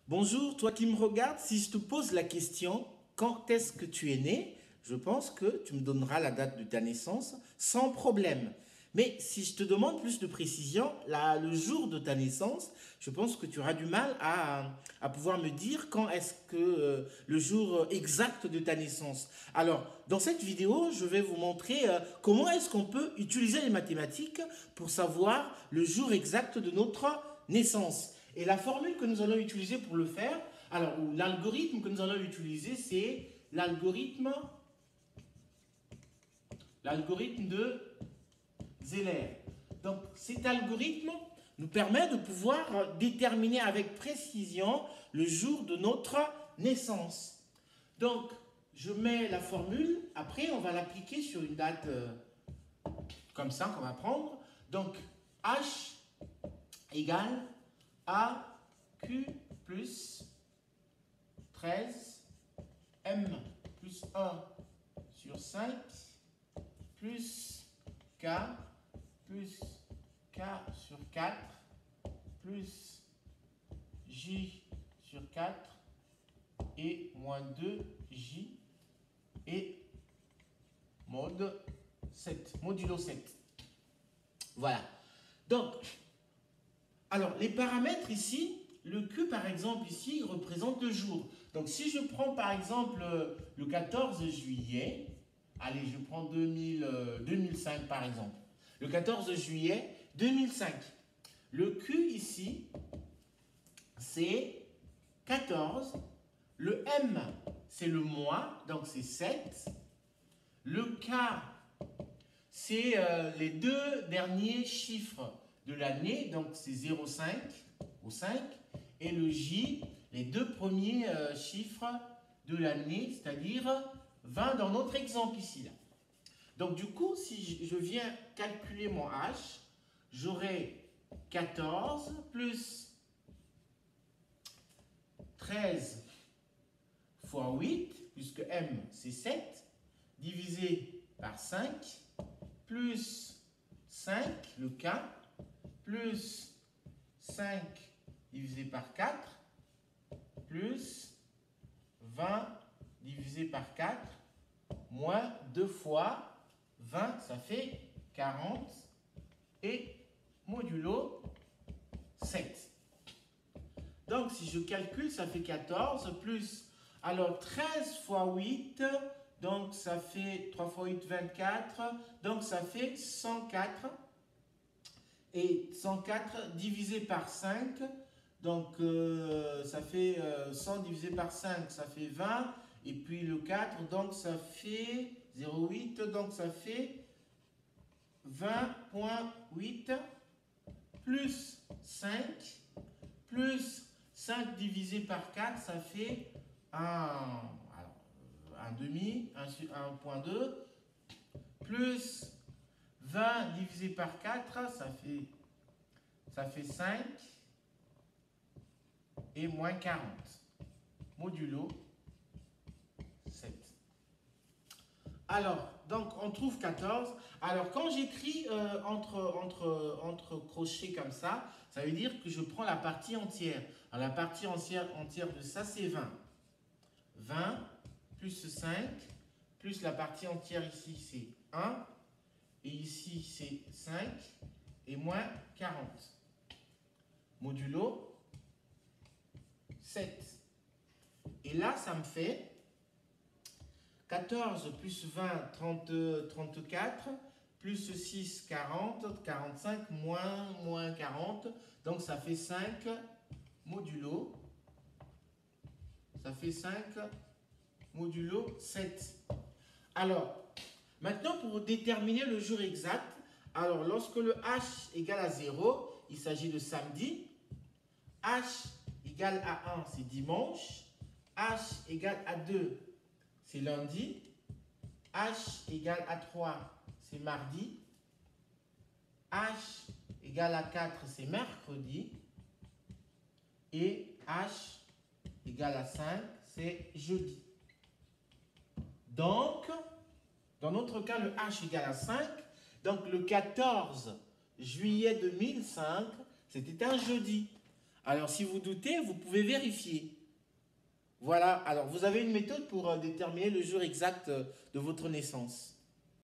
Bonjour, toi qui me regardes, si je te pose la question, quand est-ce que tu es né? Je pense que tu me donneras la date de ta naissance sans problème. Mais si je te demande plus de précision, le jour de ta naissance, je pense que tu auras du mal à pouvoir me dire quand est-ce que le jour exact de ta naissance. Alors, dans cette vidéo, je vais vous montrer comment est-ce qu'on peut utiliser les mathématiques pour savoir le jour exact de notre naissance. Et la formule que nous allons utiliser pour le faire, alors, ou l'algorithme que nous allons utiliser, c'est l'algorithme de Zeller. Donc, cet algorithme nous permet de pouvoir déterminer avec précision le jour de notre naissance. Donc, je mets la formule, après on va l'appliquer sur une date comme ça qu'on va prendre. Donc, H égale AQ plus 13 M plus 1 sur 5 plus K plus K sur 4 plus J sur 4 et moins 2J et modulo 7. Voilà. Donc, alors, les paramètres ici, le Q par exemple ici représente le jour. Donc si je prends par exemple le 14 juillet, allez je prends 2005 par exemple, le 14 juillet 2005, le Q ici c'est 14, le M c'est le mois, donc c'est 7, le K c'est les deux derniers chiffres de l'année, donc c'est 0,5 au 5, et le J, les deux premiers chiffres de l'année, c'est-à-dire 20 dans notre exemple ici. Là. Donc du coup, si je viens calculer mon H, j'aurai 14 plus 13 fois 8, puisque M c'est 7, divisé par 5, plus 5, le K, plus 5 divisé par 4, plus 20 divisé par 4, moins 2 fois 20, ça fait 40, et modulo 7. Donc si je calcule, ça fait 14, plus, alors 13 fois 8, donc ça fait 3 fois 8, 24, donc ça fait 104, et 104 divisé par 5, donc ça fait 100 divisé par 5, ça fait 20, et puis le 4, donc ça fait 0,8, donc ça fait 20,8 plus 5, plus 5 divisé par 4, ça fait un demi, 1,2, plus 20 divisé par 4, ça fait 5 et moins 40, modulo 7. Alors, donc on trouve 14. Alors quand j'écris entre crochets comme ça veut dire que je prends la partie entière. Alors la partie entière de ça, c'est 20. 20 plus 5, plus la partie entière ici, c'est 1. Et ici, c'est 5 et moins 40. Modulo 7. Et là, ça me fait 14 plus 20, 34, plus 6, 40, 45, moins 40. Donc, ça fait 5 modulo. Ça fait 5 modulo 7. Alors, maintenant, pour déterminer le jour exact, alors lorsque le H égale à 0, il s'agit de samedi. H égale à 1, c'est dimanche. H égale à 2, c'est lundi. H égale à 3, c'est mardi. H égale à 4, c'est mercredi. Et H égale à 5, c'est jeudi. Donc, dans notre cas, le H égale à 5. Donc, le 14 juillet 2005, c'était un jeudi. Alors, si vous doutez, vous pouvez vérifier. Voilà, alors vous avez une méthode pour déterminer le jour exact de votre naissance.